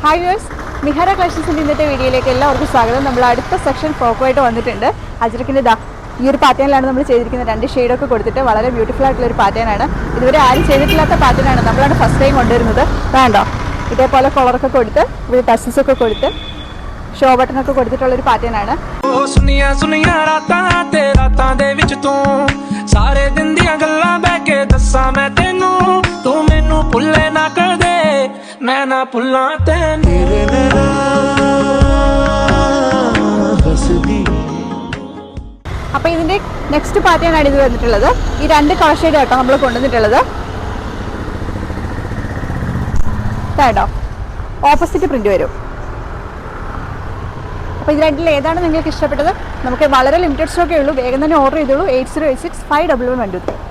Hi viewers, മിഹാര കളക്ഷൻസിൻ്റെ ഇന്നത്തെ വീഡിയോയിലേക്ക് എല്ലാവർക്കും സ്വാഗതം. നമ്മൾ അടുത്ത സെക്ഷൻ ഫ്രോക്കുമായിട്ട് വന്നിട്ടുണ്ട്. അജ്രക്കിൻ്റെ ഈ ഒരു പാറ്റേണിലാണ് നമ്മൾ ചെയ്തിരിക്കുന്നത്. 2 ഷെയ്ഡൊക്കെ കൊടുത്തിട്ട് വളരെ ബ്യൂട്ടിഫുൾ ആയിട്ടുള്ളൊരു പാറ്റേണാണ്. ഇതുവരെ ആരും ചെയ്തിട്ടില്ലാത്ത പാറ്റേണാണ്. നമ്മളാണ് ഫസ്റ്റ് ടൈം കൊണ്ടുവരുന്നത്. വേണ്ടോ, ഇതേപോലെ കളറൊക്കെ കൊടുത്ത് ഇവിടെ ടസസൊക്കെ കൊടുത്ത് ഷോ ബട്ടണൊക്കെ കൊടുത്തിട്ടുള്ളൊരു പാറ്റേണാണ്. അപ്പോൾ ഇതിൻ്റെ നെക്സ്റ്റ് പാറ്റേണാണ് ഇത് വന്നിട്ടുള്ളത്. ഈ 2 കളർ ഷെയ്ഡ് കേട്ടോ നമ്മൾ കൊണ്ടുവന്നിട്ടുള്ളത്. കേട്ടോ, ഓപ്പോസിറ്റ് പ്രിന്റ് വരും. അപ്പോൾ ഇത് രണ്ടിൽ ഏതാണ് നിങ്ങൾക്ക് ഇഷ്ടപ്പെട്ടത്? നമുക്ക് വളരെ ലിമിറ്റഡ് സ്റ്റോക്കേ ഉള്ളൂ. വേഗം തന്നെ ഓർഡർ ചെയ്തോളൂ. 8086 511 123.